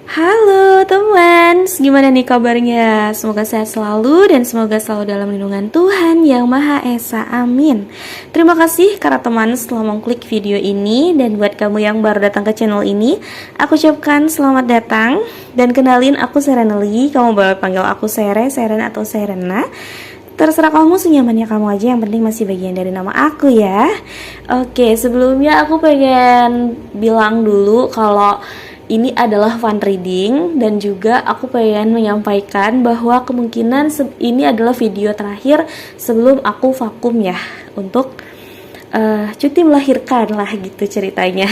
Halo teman, gimana nih kabarnya? Semoga sehat selalu dan semoga selalu dalam lindungan Tuhan Yang Maha Esa, amin. Terima kasih karena teman telah mengklik video ini. Dan buat kamu yang baru datang ke channel ini, aku ucapkan selamat datang. Dan kenalin, aku Serenely. Kamu boleh panggil aku Sere, Seren atau Serena, terserah kamu, senyamannya kamu aja, yang penting masih bagian dari nama aku ya. Oke, sebelumnya aku pengen bilang dulu kalau ini adalah fun reading, dan juga aku pengen menyampaikan bahwa kemungkinan ini adalah video terakhir sebelum aku vakum ya, untuk cuti melahirkan lah gitu ceritanya.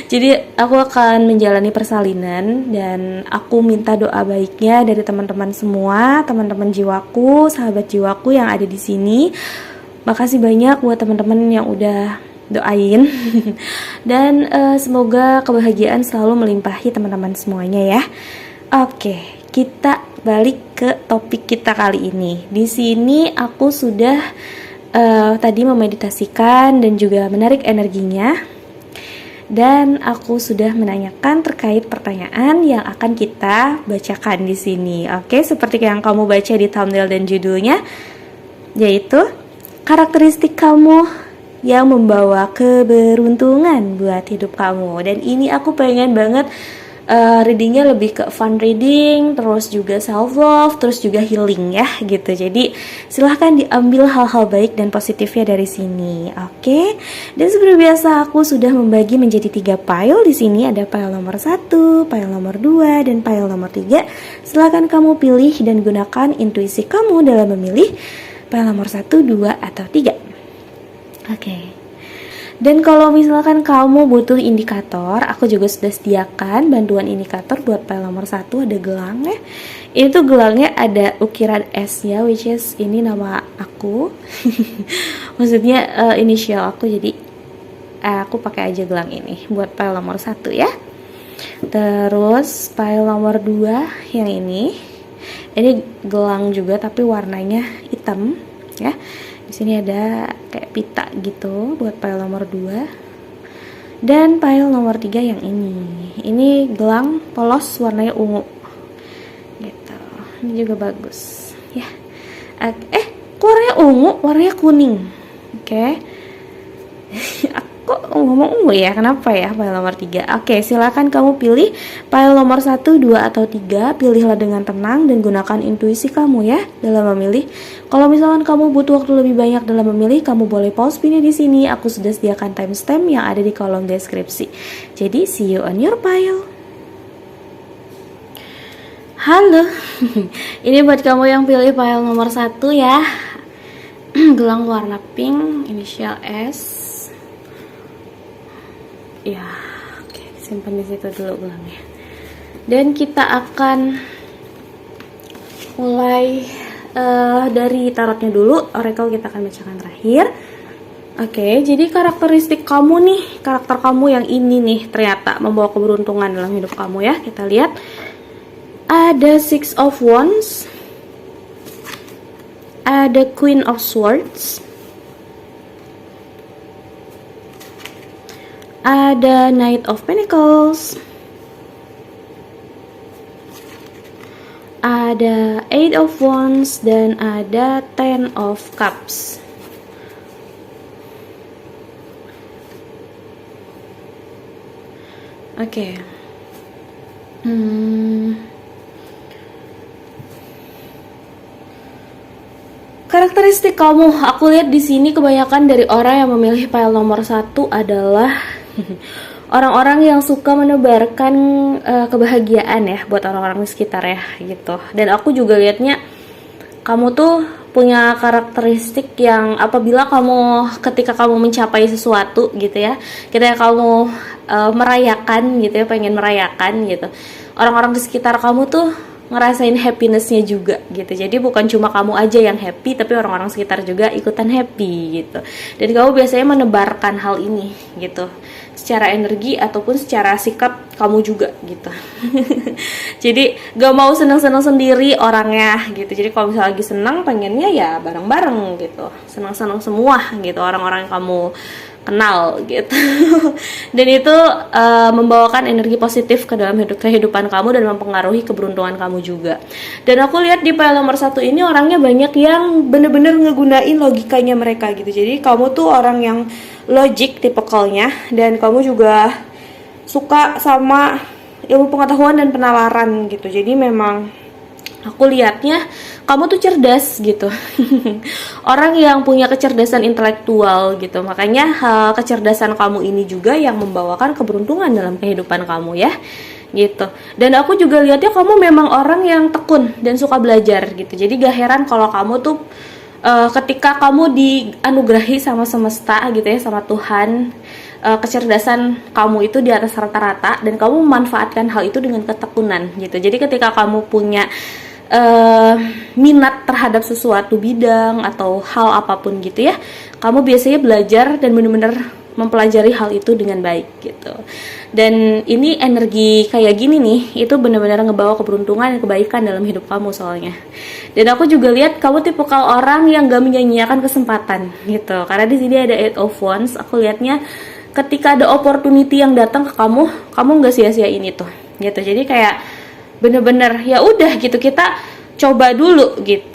Jadi aku akan menjalani persalinan, dan aku minta doa baiknya dari teman-teman semua, teman-teman jiwaku, sahabat jiwaku yang ada di sini. Makasih banyak buat teman-teman yang udah doain. Dan semoga kebahagiaan selalu melimpahi teman-teman semuanya ya. Oke, kita balik ke topik kita kali ini. Di sini aku sudah tadi memeditasikan dan juga menarik energinya, dan aku sudah menanyakan terkait pertanyaan yang akan kita bacakan di sini. Oke, seperti yang kamu baca di thumbnail dan judulnya, yaitu karakteristik kamu yang membawa keberuntungan buat hidup kamu. Dan ini aku pengen banget readingnya lebih ke fun reading, terus juga self love, terus juga healing ya gitu. Jadi silahkan diambil hal-hal baik dan positifnya dari sini. Oke. Dan seperti biasa aku sudah membagi menjadi 3 pile. Di sini ada pile nomor 1, pile nomor 2, dan pile nomor 3. Silahkan kamu pilih dan gunakan intuisi kamu dalam memilih pile nomor 1, 2, atau 3. Oke. Dan kalau misalkan kamu butuh indikator, aku juga sudah sediakan bantuan indikator buat file nomor 1. Ada gelangnya. Itu gelangnya ada ukiran S-nya, which is ini nama aku. Maksudnya inisial aku, jadi aku pakai aja gelang ini buat file nomor 1 ya. Terus file nomor 2 yang ini gelang juga tapi warnanya hitam ya. Di sini ada kayak pita gitu buat pile nomor 2. Dan pile nomor 3 yang ini. Ini gelang polos warnanya ungu. Gitu. Ini juga bagus, ya. Kok warnanya ungu, warnanya kuning. Oke. Kok ngomong ungu ya? Kenapa ya pile nomor 3? Oke, silakan kamu pilih pile nomor 1, 2, atau 3. Pilihlah dengan tenang dan gunakan intuisi kamu ya dalam memilih. Kalau misalkan kamu butuh waktu lebih banyak dalam memilih, kamu boleh pause video di sini. Aku sudah sediakan timestamp yang ada di kolom deskripsi. Jadi see you on your pile. Halo. Ini buat kamu yang pilih pile nomor 1 ya. Gelang warna pink, inisial S. Ya, oke, simpan di situ dulu gelangnya. Dan kita akan mulai dari tarotnya dulu. Oracle kita akan bacakan terakhir. Oke, jadi karakteristik kamu nih, karakter kamu yang ini nih ternyata membawa keberuntungan dalam hidup kamu ya. Kita lihat ada Six of Wands, ada Queen of Swords, ada Knight of Pentacles, ada Eight of Wands, dan ada Ten of Cups. Oke. Karakteristik kamu, aku lihat di sini kebanyakan dari orang yang memilih pile nomor 1 adalah orang-orang yang suka menebarkan kebahagiaan ya buat orang-orang di sekitar ya gitu. Dan aku juga lihatnya kamu tuh punya karakteristik yang apabila ketika kamu mencapai sesuatu gitu ya, ketika kamu merayakan gitu ya, pengen merayakan gitu, orang-orang di sekitar kamu tuh ngerasain happinessnya juga gitu. Jadi bukan cuma kamu aja yang happy, tapi orang-orang sekitar juga ikutan happy gitu. Dan kamu biasanya menebarkan hal ini gitu, secara energi ataupun secara sikap kamu juga gitu. Jadi gak mau senang-senang sendiri orangnya gitu. Jadi kalau misalnya lagi senang, pengennya ya bareng-bareng gitu, senang-senang semua gitu orang-orang yang kamu kenal gitu. Dan itu membawakan energi positif ke dalam kehidupan kamu dan mempengaruhi keberuntungan kamu juga. Dan aku lihat di pile nomor 1 ini orangnya banyak yang bener-bener ngegunain logikanya mereka gitu. Jadi kamu tuh orang yang logik tipikalnya, dan kamu juga suka sama ilmu pengetahuan dan penalaran gitu. Jadi memang aku lihatnya kamu tuh cerdas gitu. Orang yang punya kecerdasan intelektual gitu. Makanya kecerdasan kamu ini juga yang membawakan keberuntungan dalam kehidupan kamu ya. Gitu. Dan aku juga lihatnya kamu memang orang yang tekun dan suka belajar gitu. Jadi gak heran kalau kamu tuh ketika kamu dianugerahi sama semesta gitu ya, sama Tuhan, kecerdasan kamu itu di atas rata-rata, dan kamu memanfaatkan hal itu dengan ketekunan gitu. Jadi ketika kamu punya minat terhadap sesuatu bidang atau hal apapun gitu ya, kamu biasanya belajar dan benar-benar mempelajari hal itu dengan baik gitu. Dan ini energi kayak gini nih, itu benar-benar ngebawa keberuntungan dan kebaikan dalam hidup kamu soalnya. Dan aku juga lihat kamu tipikal orang yang gak menyia-nyiakan kesempatan gitu. Karena di sini ada 8 of Wands, aku lihatnya ketika ada opportunity yang datang ke kamu, kamu nggak sia-siain itu gitu. Jadi kayak bener-bener ya udah gitu, kita coba dulu gitu.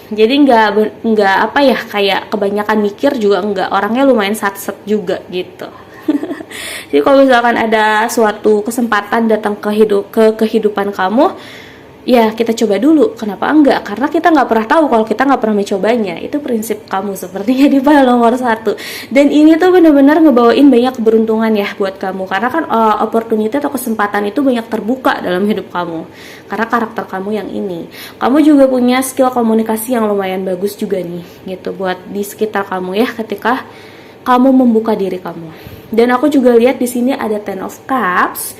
Jadi nggak apa ya, kayak kebanyakan mikir juga nggak, orangnya lumayan satset juga gitu. Jadi kalau misalkan ada suatu kesempatan datang ke kehidupan kamu, ya kita coba dulu, kenapa enggak? Karena kita nggak pernah tahu kalau kita nggak pernah mencobanya. Itu prinsip kamu sepertinya di pile nomor 1. Dan ini tuh benar-benar ngebawain banyak keberuntungan ya buat kamu, karena kan opportunity atau kesempatan itu banyak terbuka dalam hidup kamu karena karakter kamu yang ini. Kamu juga punya skill komunikasi yang lumayan bagus juga nih gitu buat di sekitar kamu ya, ketika kamu membuka diri kamu. Dan aku juga lihat di sini ada 10 of Cups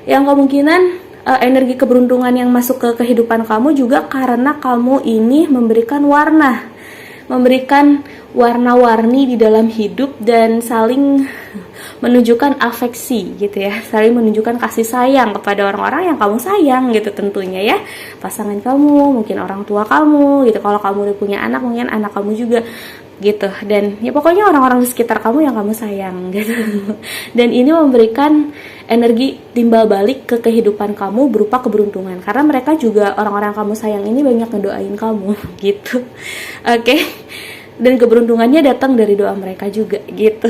yang kemungkinan energi keberuntungan yang masuk ke kehidupan kamu juga karena kamu ini memberikan warna-warni di dalam hidup dan saling menunjukkan afeksi gitu ya, saling menunjukkan kasih sayang kepada orang-orang yang kamu sayang gitu tentunya ya, pasangan kamu, mungkin orang tua kamu gitu, kalau kamu udah punya anak mungkin anak kamu juga gitu, dan ya pokoknya orang-orang di sekitar kamu yang kamu sayang gitu. Dan ini memberikan energi timbal balik ke kehidupan kamu berupa keberuntungan, karena mereka juga, orang-orang kamu sayang ini banyak ngedoain kamu gitu. Oke. Dan keberuntungannya datang dari doa mereka juga gitu.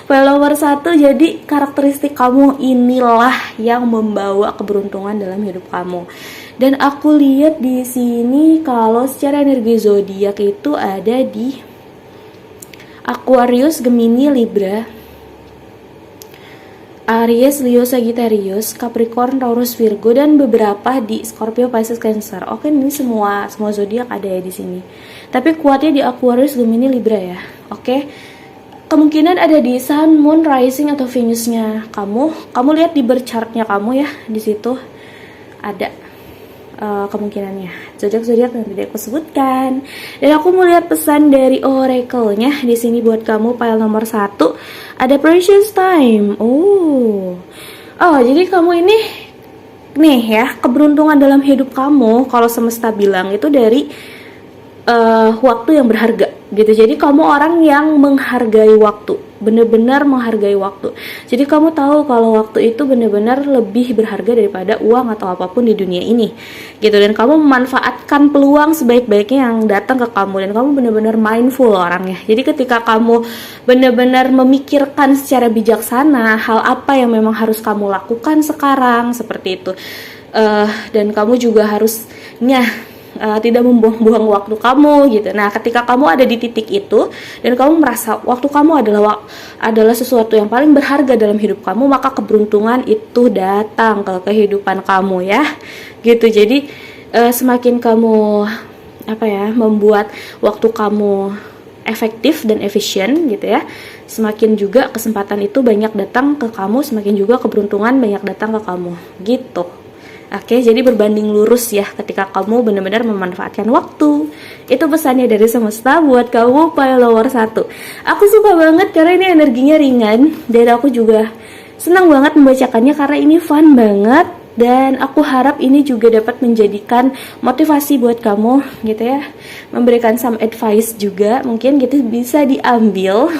File nomor 1, jadi karakteristik kamu inilah yang membawa keberuntungan dalam hidup kamu. Dan aku lihat di sini kalau secara energi zodiak itu ada di Aquarius, Gemini, Libra, Aries, Leo, Sagittarius, Capricorn, Taurus, Virgo, dan beberapa di Scorpio, Pisces, Cancer. Oke, ini semua zodiak ada ya di sini. Tapi kuatnya di Aquarius, Gemini, Libra ya. Oke. Kemungkinan ada di Sun, Moon, Rising atau Venusnya kamu. Kamu lihat di birth chartnya kamu ya, di situ ada kemungkinannya zodiak yang tidak aku sebutkan. Dan aku mau lihat pesan dari oracle-nya di sini buat kamu, pile nomor 1 ada precious time. Jadi kamu ini nih ya, keberuntungan dalam hidup kamu kalau semesta bilang itu dari waktu yang berharga gitu. Jadi kamu orang yang menghargai waktu, bener-bener menghargai waktu. Jadi kamu tahu kalau waktu itu bener-bener lebih berharga daripada uang atau apapun di dunia ini gitu. Dan kamu memanfaatkan peluang sebaik-baiknya yang datang ke kamu, dan kamu bener-bener mindful orangnya. Jadi ketika kamu bener-bener memikirkan secara bijaksana hal apa yang memang harus kamu lakukan sekarang, seperti itu. Dan kamu juga harusnya tidak membuang-buang waktu kamu gitu. Nah, ketika kamu ada di titik itu dan kamu merasa waktu kamu adalah sesuatu yang paling berharga dalam hidup kamu, maka keberuntungan itu datang ke kehidupan kamu ya. Gitu. Jadi semakin kamu membuat waktu kamu efektif dan efisien gitu ya, semakin juga kesempatan itu banyak datang ke kamu, semakin juga keberuntungan banyak datang ke kamu gitu. Oke, jadi berbanding lurus ya ketika kamu benar-benar memanfaatkan waktu. Itu pesannya dari semesta buat kamu pile nomor 1. Aku suka banget karena ini energinya ringan, dan aku juga senang banget membacakannya karena ini fun banget. dan aku harap ini juga dapat menjadikan motivasi buat kamu gitu ya, memberikan some advice juga mungkin gitu, bisa diambil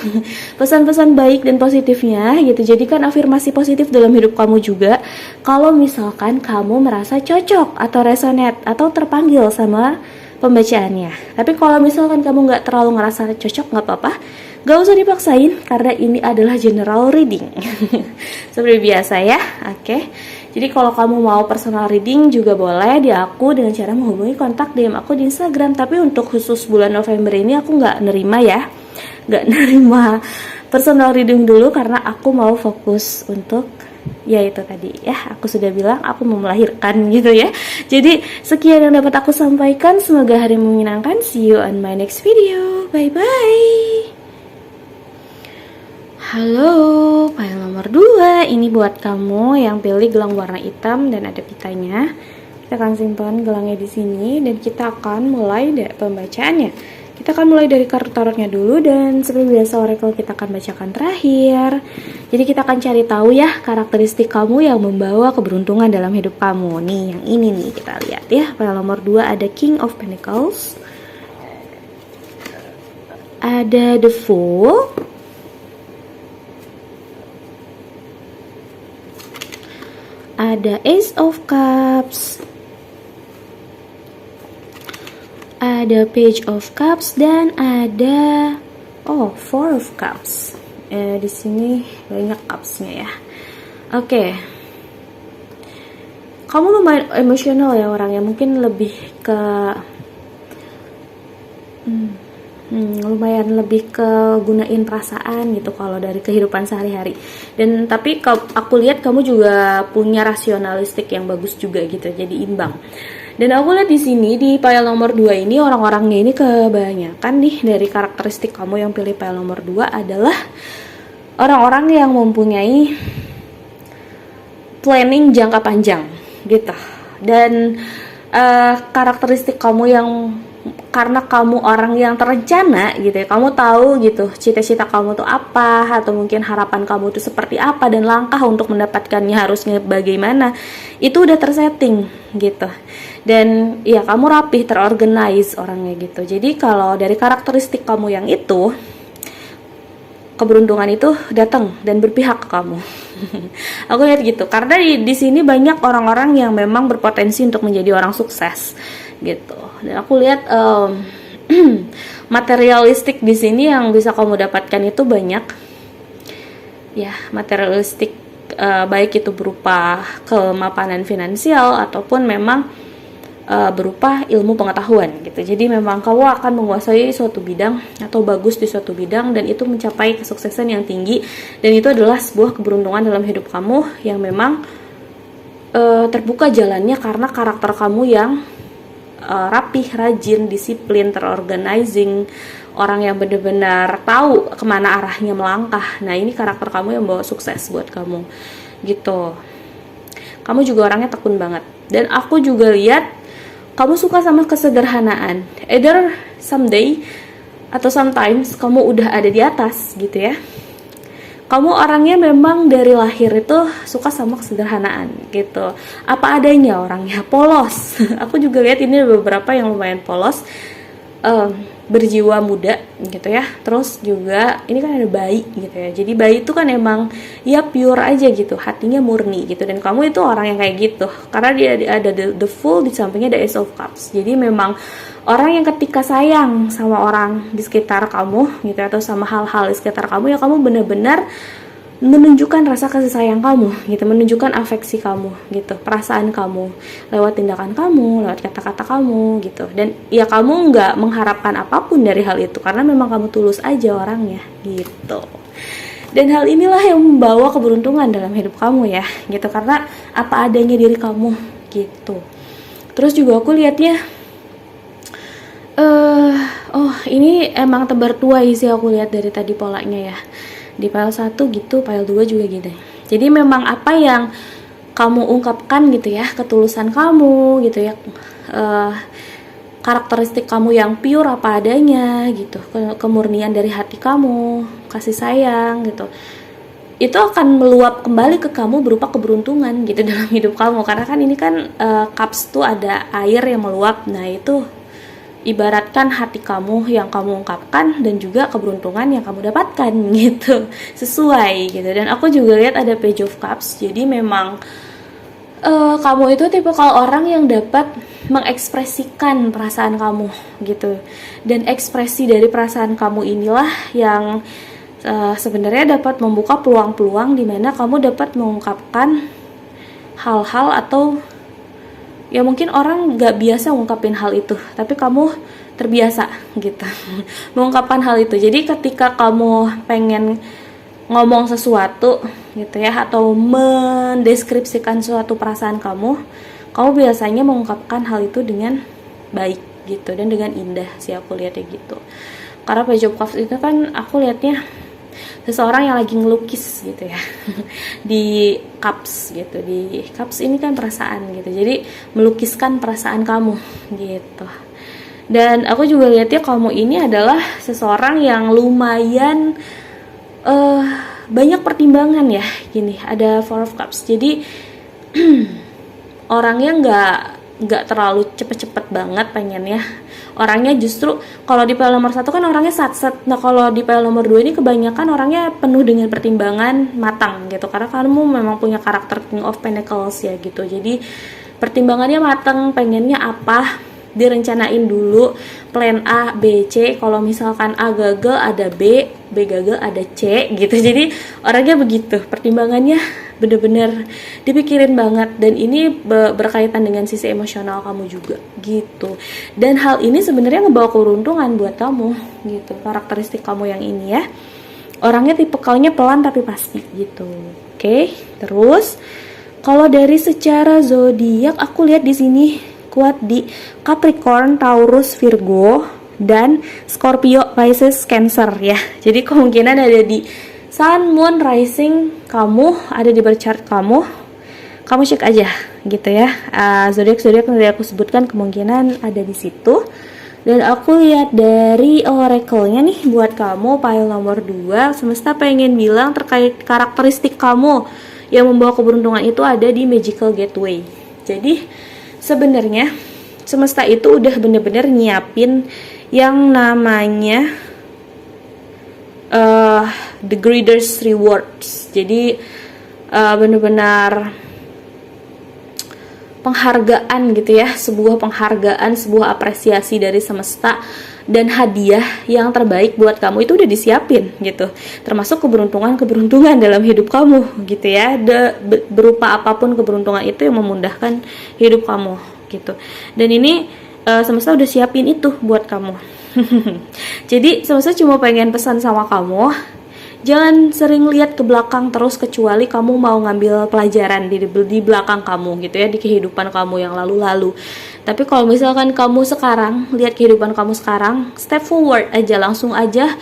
pesan-pesan baik dan positifnya gitu. Jadikan afirmasi positif dalam hidup kamu juga kalau misalkan kamu merasa cocok atau resonate atau terpanggil sama pembacaannya. Tapi kalau misalkan kamu nggak terlalu ngerasa cocok, nggak apa-apa, gak usah dipaksain karena ini adalah general reading. Seperti biasa ya, oke. Jadi kalau kamu mau personal reading juga boleh di aku dengan cara menghubungi kontak DM aku di Instagram. Tapi untuk khusus bulan November ini aku nggak nerima ya, nggak nerima personal reading dulu karena aku mau fokus untuk ya itu tadi ya, aku sudah bilang aku mau melahirkan gitu ya. Jadi sekian yang dapat aku sampaikan, semoga hari menyenangkan. See you on my next video, bye bye. Halo, file nomor 2 ini buat kamu yang pilih gelang warna hitam dan ada pitanya. Kita akan simpan gelangnya di sini dan kita akan mulai dari pembacaannya. Kita akan mulai dari kartu tarotnya dulu dan seperti biasa oracle kita akan bacakan terakhir. Jadi kita akan cari tahu ya karakteristik kamu yang membawa keberuntungan dalam hidup kamu. Nih, yang ini nih kita lihat ya. File nomor 2 ada King of Pentacles. Ada The Fool. Ada Ace of Cups, ada Page of Cups, dan ada Four of Cups. Di sini banyak cupsnya ya. Oke. Kamu lumayan emosional ya orangnya, mungkin lebih ke lumayan lebih ke gunain perasaan gitu kalau dari kehidupan sehari-hari. Dan tapi aku lihat kamu juga punya rasionalistik yang bagus juga gitu, jadi imbang. Dan aku lihat di sini di pile nomor 2 ini orang-orangnya ini kebanyakan nih dari karakteristik kamu yang pilih pile nomor 2 adalah orang-orang yang mempunyai planning jangka panjang gitu. Dan karakteristik kamu yang karena kamu orang yang terencana gitu ya, kamu tahu gitu cita-cita kamu tuh apa, atau mungkin harapan kamu tuh seperti apa, dan langkah untuk mendapatkannya harusnya bagaimana, itu udah tersetting gitu. Dan ya kamu rapih, terorganize orangnya gitu. Jadi kalau dari karakteristik kamu yang itu, keberuntungan itu datang dan berpihak ke kamu. Aku lihat gitu karena di sini banyak orang-orang yang memang berpotensi untuk menjadi orang sukses gitu. Dan aku lihat materialistik di sini yang bisa kamu dapatkan itu banyak ya, materialistik, baik itu berupa kemapanan finansial ataupun memang berupa ilmu pengetahuan gitu. Jadi memang kamu akan menguasai suatu bidang atau bagus di suatu bidang dan itu mencapai kesuksesan yang tinggi, dan itu adalah sebuah keberuntungan dalam hidup kamu yang memang terbuka jalannya karena karakter kamu yang rapih, rajin, disiplin, terorganizing, orang yang benar-benar tahu kemana arahnya melangkah. Nah ini karakter kamu yang bawa sukses buat kamu gitu. Kamu juga orangnya tekun banget, dan aku juga lihat kamu suka sama kesederhanaan. Either someday atau sometimes kamu udah ada di atas gitu ya. Kamu orangnya memang dari lahir itu suka sama kesederhanaan gitu. Apa adanya orangnya, polos. Aku juga lihat ini beberapa yang lumayan polos, berjiwa muda gitu ya. Terus juga ini kan ada bayi gitu ya. Jadi bayi itu kan emang ya pure aja gitu, hatinya murni gitu. Dan kamu itu orang yang kayak gitu karena dia ada the Fool, di sampingnya ada Ace of Cups. Jadi memang orang yang ketika sayang sama orang di sekitar kamu gitu, atau sama hal-hal di sekitar kamu, ya kamu benar-benar menunjukkan rasa kasih sayang kamu gitu, menunjukkan afeksi kamu gitu, perasaan kamu lewat tindakan kamu, lewat kata-kata kamu gitu. Dan ya kamu nggak mengharapkan apapun dari hal itu karena memang kamu tulus aja orangnya gitu. Dan hal inilah yang membawa keberuntungan dalam hidup kamu ya gitu, karena apa adanya diri kamu gitu. Terus juga aku lihatnya ini emang tebar tuai sih aku lihat dari tadi polanya ya. Di file 1 gitu, file 2 juga gitu. Jadi memang apa yang kamu ungkapkan gitu ya, ketulusan kamu gitu ya, karakteristik kamu yang pure apa adanya gitu, kemurnian dari hati kamu, kasih sayang gitu, itu akan meluap kembali ke kamu berupa keberuntungan gitu dalam hidup kamu. Karena kan ini kan cups tuh ada air yang meluap. Nah itu ibaratkan hati kamu yang kamu ungkapkan dan juga keberuntungan yang kamu dapatkan gitu, sesuai gitu. Dan aku juga lihat ada page of cups, jadi memang kamu itu tipe kalau orang yang dapat mengekspresikan perasaan kamu gitu. Dan ekspresi dari perasaan kamu inilah yang sebenarnya dapat membuka peluang-peluang di mana kamu dapat mengungkapkan hal-hal atau ya mungkin orang nggak biasa ngungkapin hal itu, tapi kamu terbiasa gitu mengungkapkan hal itu. Jadi ketika kamu pengen ngomong sesuatu gitu ya, atau mendeskripsikan suatu perasaan kamu biasanya mengungkapkan hal itu dengan baik gitu dan dengan indah sih aku lihatnya gitu. Karena page of cups itu kan aku lihatnya seseorang yang lagi ngelukis gitu ya di cups gitu. Di cups ini kan perasaan gitu, jadi melukiskan perasaan kamu gitu. Dan aku juga lihatnya kamu ini adalah seseorang yang lumayan banyak pertimbangan ya. Gini, ada Four of Cups, jadi orangnya nggak terlalu cepet-cepet banget pengennya. Orangnya justru kalau di pile nomor 1 kan orangnya satset. Nah kalau di pile nomor 2 ini kebanyakan orangnya penuh dengan pertimbangan matang gitu. Karena kamu memang punya karakter King of Pentacles ya gitu. Jadi pertimbangannya matang, pengennya apa direncanain dulu, plan A, B, C. Kalau misalkan A gagal ada B, B gagal ada C gitu. Jadi orangnya begitu, pertimbangannya bener-bener dipikirin banget. Dan ini berkaitan dengan sisi emosional kamu juga gitu. Dan hal ini sebenarnya ngebawa keberuntungan buat kamu gitu. Karakteristik kamu yang ini ya, orangnya tipikalnya pelan tapi pasti gitu. Oke, terus kalau dari secara zodiak aku lihat di sini kuat di Capricorn, Taurus, Virgo, dan Scorpio, Pisces, Cancer ya. Jadi kemungkinan ada di Sun, Moon, Rising kamu, ada di birth chart kamu cek aja gitu ya. Zodiak-zodiak yang tadi aku sebutkan kemungkinan ada di situ. Dan aku lihat dari oracle-nya nih buat kamu pile nomor 2, semesta pengen bilang terkait karakteristik kamu yang membawa keberuntungan itu ada di Magical Gateway. Jadi sebenarnya semesta itu udah bener-bener nyiapin yang namanya the Greatest Rewards. Jadi bener-bener penghargaan gitu ya, sebuah penghargaan, sebuah apresiasi dari semesta dan hadiah yang terbaik buat kamu itu udah disiapin gitu. Termasuk keberuntungan dalam hidup kamu gitu ya. Berupa apapun keberuntungan itu yang memudahkan hidup kamu gitu. Dan ini semesta udah siapin itu buat kamu. Jadi semesta cuma pengen pesan sama kamu, jangan sering lihat ke belakang terus kecuali kamu mau ngambil pelajaran di belakang kamu gitu ya, di kehidupan kamu yang lalu-lalu. Tapi kalau misalkan kamu sekarang lihat kehidupan kamu sekarang, step forward aja, langsung aja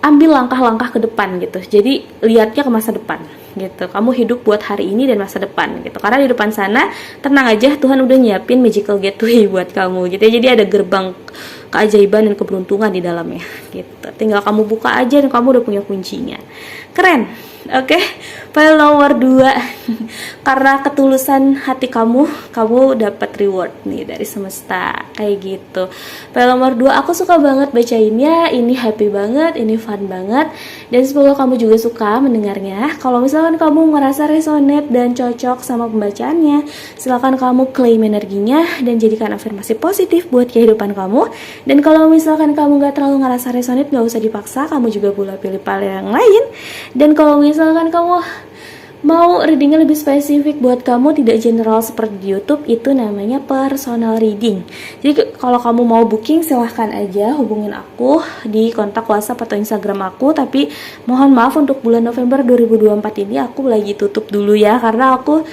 ambil langkah-langkah ke depan gitu. Jadi lihatnya ke masa depan gitu. Kamu hidup buat hari ini dan masa depan gitu. Karena di depan sana tenang aja, Tuhan udah nyiapin magical gateway buat kamu gitu ya. Jadi ada gerbang keajaiban dan keberuntungan di dalamnya gitu. Tinggal kamu buka aja dan kamu udah punya kuncinya. Keren. Oke, file nomor 2 karena ketulusan hati kamu dapat reward nih dari semesta kayak gitu. File nomor 2 aku suka banget bacainnya, ini happy banget, ini fun banget, dan semoga kamu juga suka mendengarnya. Kalau misalkan kamu merasa resonate dan cocok sama pembacaannya, silakan kamu claim energinya dan jadikan afirmasi positif buat kehidupan kamu. Dan kalau misalkan kamu gak terlalu ngerasa resonate, gak usah dipaksa, kamu juga boleh pilih file yang lain. Dan kalau misalkan kamu mau readingnya lebih spesifik buat kamu, tidak general seperti di YouTube, itu namanya personal reading. Jadi kalau kamu mau booking silahkan aja hubungin aku di kontak WhatsApp atau Instagram aku. Tapi mohon maaf untuk bulan November 2024 ini aku lagi tutup dulu ya, karena aku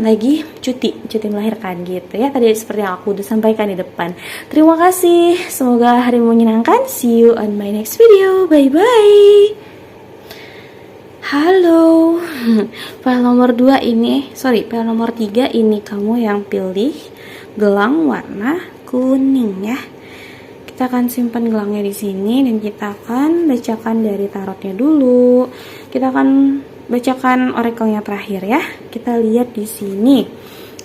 lagi cuti melahirkan gitu ya. Tadi seperti yang aku udah sampaikan di depan. Terima kasih, semoga hari menyenangkan. See you on my next video. Bye bye. Halo, file nomor 2 ini, file nomor 3 ini kamu yang pilih gelang warna kuning ya. Kita akan simpan gelangnya di sini dan kita akan bacakan dari tarotnya dulu. kita akan bacakan oracle-nya terakhir ya. Kita lihat di sini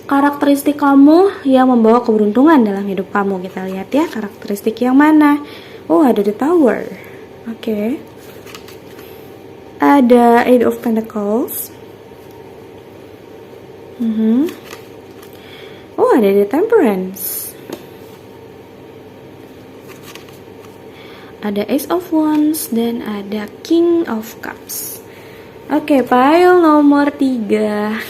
karakteristik kamu yang membawa keberuntungan dalam hidup kamu. Kita lihat ya, karakteristik yang mana. Oh, ada the Tower. Oke. Ada Eight of Pentacles. Oh, ada the Temperance. Ada Ace of Wands dan ada King of Cups. Oke, pile nomor 3.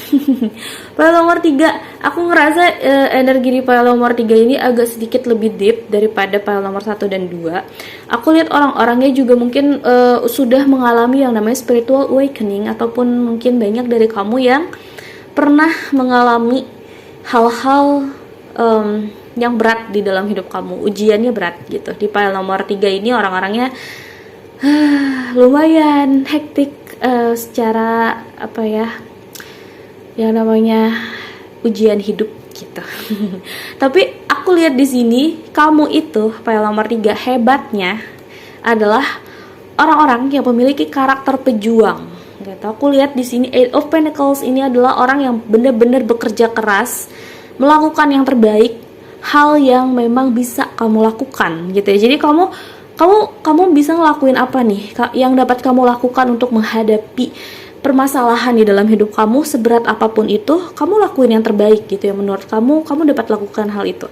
Pile nomor 3, aku ngerasa energi di pile nomor 3 ini agak sedikit lebih deep daripada pile nomor 1 dan 2. Aku lihat orang-orangnya juga mungkin sudah mengalami yang namanya spiritual awakening, ataupun mungkin banyak dari kamu yang pernah mengalami hal-hal yang berat di dalam hidup kamu. Ujiannya berat gitu. Di pile nomor 3 ini orang-orangnya lumayan hektik secara apa ya, yang namanya ujian hidup gitu. Tapi aku lihat di sini kamu itu pile nomor 3 hebatnya adalah orang-orang yang memiliki karakter pejuang gitu. Aku lihat di sini Eight of Pentacles ini adalah orang yang benar-benar bekerja keras, melakukan yang terbaik, hal yang memang bisa kamu lakukan gitu ya. Jadi kamu bisa ngelakuin apa nih yang dapat kamu lakukan untuk menghadapi permasalahan di dalam hidup kamu, seberat apapun itu, kamu lakuin yang terbaik gitu ya. Menurut kamu dapat lakukan hal itu.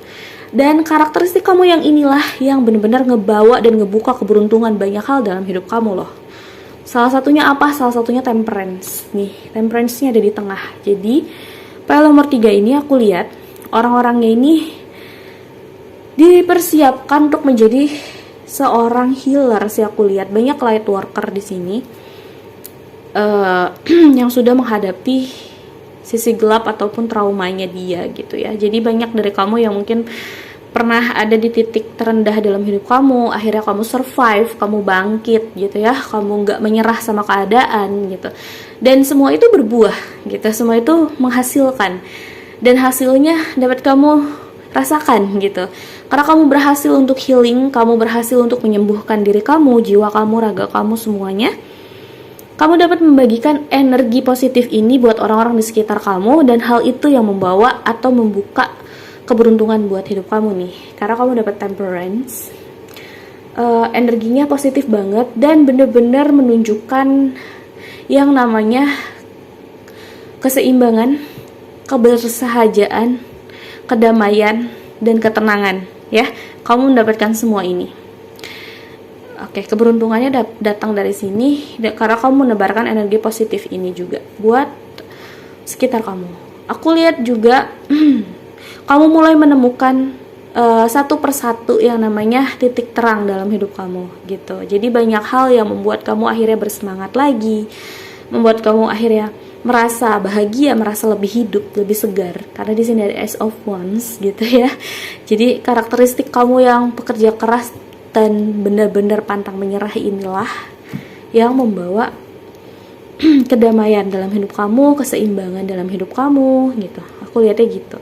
Dan karakteristik kamu yang inilah yang benar-benar ngebawa dan ngebuka keberuntungan banyak hal dalam hidup kamu loh. Salah satunya apa? Salah satunya Temperance. Nih, Temperance-nya ada di tengah. Jadi, pile nomor 3 ini aku lihat orang-orangnya ini dipersiapkan untuk menjadi seorang healer sih. Aku lihat banyak light worker di sini yang sudah menghadapi sisi gelap ataupun traumanya dia gitu ya. Jadi banyak dari kamu yang mungkin pernah ada di titik terendah dalam hidup kamu, akhirnya kamu survive, kamu bangkit gitu ya, kamu nggak menyerah sama keadaan gitu. Dan semua itu berbuah gitu, semua itu menghasilkan, dan hasilnya dapat kamu rasakan gitu. Karena kamu berhasil untuk healing, kamu berhasil untuk menyembuhkan diri kamu, jiwa kamu, raga kamu, semuanya. Kamu dapat membagikan energi positif ini buat orang-orang di sekitar kamu, dan hal itu yang membawa atau membuka keberuntungan buat hidup kamu nih. Karena kamu dapat Temperance, energinya positif banget dan bener-bener menunjukkan yang namanya keseimbangan, kebersahajaan, kedamaian, dan ketenangan ya. Kamu mendapatkan semua ini. Oke, keberuntungannya datang dari sini karena kamu menebarkan energi positif ini juga buat sekitar kamu. Aku lihat juga kamu mulai menemukan satu persatu yang namanya titik terang dalam hidup kamu gitu. Jadi banyak hal yang membuat kamu akhirnya bersemangat lagi, membuat kamu akhirnya merasa bahagia, merasa lebih hidup, lebih segar. Karena di sini ada Ace of Wands gitu ya. Jadi karakteristik kamu yang pekerja keras dan benar-benar pantang menyerah inilah yang membawa kedamaian dalam hidup kamu, keseimbangan dalam hidup kamu gitu. Aku lihatnya gitu.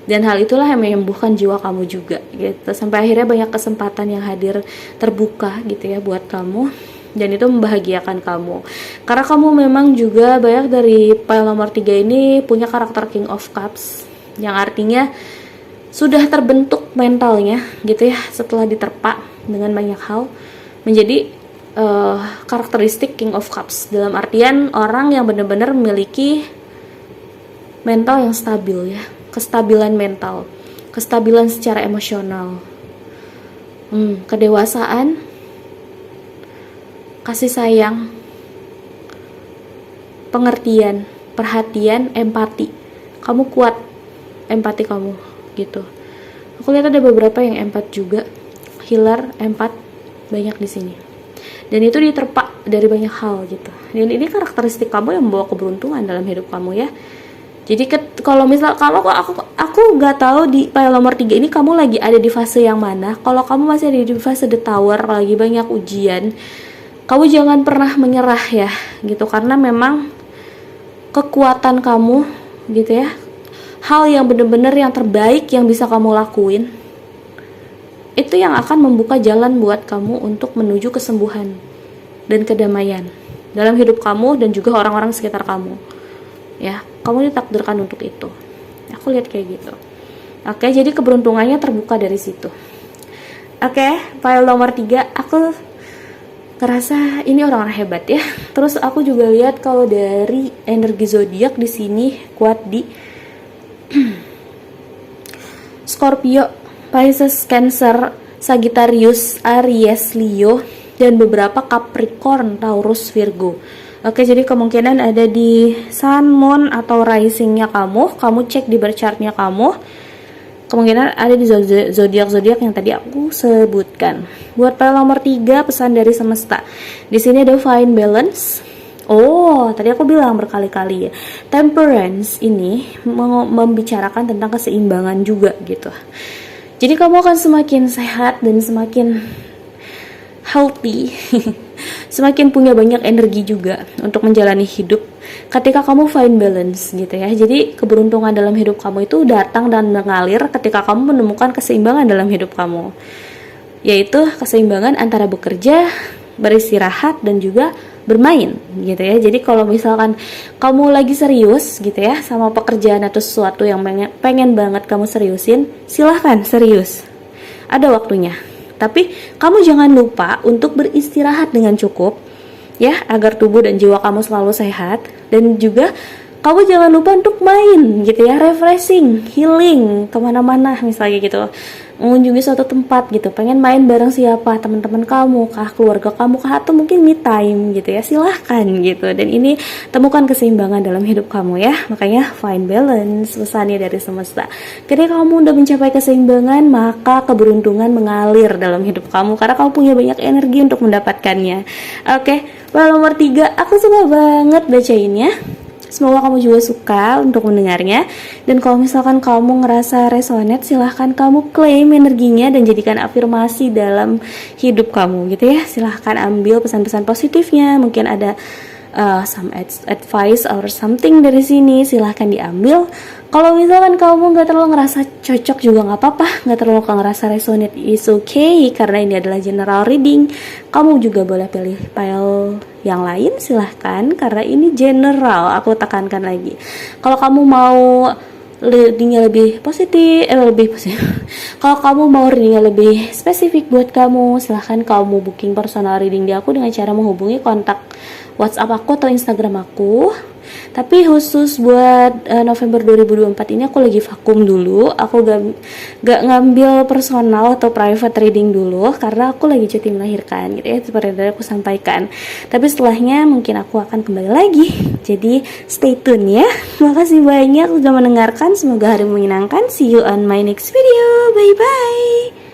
Dan hal itulah yang menyembuhkan jiwa kamu juga gitu. Sampai akhirnya banyak kesempatan yang hadir terbuka gitu ya buat kamu. Dan itu membahagiakan kamu. Karena kamu memang juga banyak dari pile nomor 3 ini punya karakter King of Cups, yang artinya sudah terbentuk mentalnya gitu ya, setelah diterpa dengan banyak hal menjadi karakteristik King of Cups. Dalam artian orang yang benar-benar memiliki mental yang stabil ya, kestabilan mental, kestabilan secara emosional, kedewasaan, kasih sayang, pengertian, perhatian, empati. Kamu kuat empati kamu gitu. Aku lihat ada beberapa yang empat juga, healer, empat, banyak di sini. Dan itu diterpa dari banyak hal gitu. Dan ini karakteristik kamu yang membawa keberuntungan dalam hidup kamu ya. Jadi kalau misal aku nggak tahu di pile nomor 3 ini kamu lagi ada di fase yang mana. Kalau kamu masih ada di fase the tower, lagi banyak ujian, kamu jangan pernah menyerah ya gitu, karena memang kekuatan kamu gitu ya, hal yang benar-benar yang terbaik yang bisa kamu lakuin itu yang akan membuka jalan buat kamu untuk menuju kesembuhan dan kedamaian dalam hidup kamu dan juga orang-orang sekitar kamu. Ya, kamu ditakdirkan untuk itu. Aku lihat kayak gitu. Oke, jadi keberuntungannya terbuka dari situ. Oke, file nomor 3, aku ngerasa ini orang-orang hebat ya. Terus aku juga lihat kalau dari energi zodiak di sini kuat di Scorpio, Pisces, Cancer, Sagittarius, Aries, Leo, dan beberapa Capricorn, Taurus, Virgo. Oke, jadi kemungkinan ada di Sun, Moon, atau risingnya kamu cek di birth chartnya kamu. Kemungkinan ada di zodiak-zodiak yang tadi aku sebutkan. Buat file nomor 3, pesan dari semesta. Di sini ada find balance. Oh, tadi aku bilang berkali-kali ya. Temperance ini membicarakan tentang keseimbangan juga gitu. Jadi kamu akan semakin sehat dan semakin healthy. Semakin punya banyak energi juga untuk menjalani hidup ketika kamu find balance gitu ya. Jadi keberuntungan dalam hidup kamu itu datang dan mengalir ketika kamu menemukan keseimbangan dalam hidup kamu, yaitu keseimbangan antara bekerja, beristirahat, dan juga bermain gitu ya. Jadi kalau misalkan kamu lagi serius gitu ya sama pekerjaan atau sesuatu yang pengen banget kamu seriusin, silahkan serius, ada waktunya. Tapi kamu jangan lupa untuk beristirahat dengan cukup ya, agar tubuh dan jiwa kamu selalu sehat. Dan juga kamu jangan lupa untuk main gitu ya, refreshing, healing, kemana-mana misalnya gitu, mengunjungi suatu tempat gitu, pengen main bareng siapa, teman-teman kamu kah, keluarga kamu kah, atau mungkin me time gitu ya, silahkan gitu. Dan ini temukan keseimbangan dalam hidup kamu ya, makanya find balance, pesannya dari semesta. Ketika kamu udah mencapai keseimbangan, maka keberuntungan mengalir dalam hidup kamu karena kamu punya banyak energi untuk mendapatkannya. Oke, nomor 3, aku suka banget bacainnya. Semoga kamu juga suka untuk mendengarnya. Dan kalau misalkan kamu ngerasa resonate, silahkan kamu claim energinya dan jadikan afirmasi dalam hidup kamu gitu ya. Silahkan ambil pesan-pesan positifnya. Mungkin ada some advice or something dari sini, silahkan diambil. Kalau misalkan kamu nggak terlalu ngerasa cocok juga nggak apa-apa, nggak terlalu ngerasa resonate, is okay, karena ini adalah general reading. Kamu juga boleh pilih file yang lain, silahkan, karena ini general. Aku tekankan lagi, kalau kamu mau readingnya lebih positif, kalau kamu mau readingnya lebih spesifik buat kamu, silahkan kamu booking personal reading di aku dengan cara menghubungi kontak WhatsApp aku atau Instagram aku. Tapi khusus buat November 2024 ini aku lagi vakum dulu. Aku gak ngambil personal atau private reading dulu karena aku lagi cuti melahirkan gitu ya, seperti yang aku sampaikan. Tapi setelahnya mungkin aku akan kembali lagi. Jadi stay tune ya. Makasih banyak sudah mendengarkan. Semoga hari menyenangkan. See you on my next video. Bye bye.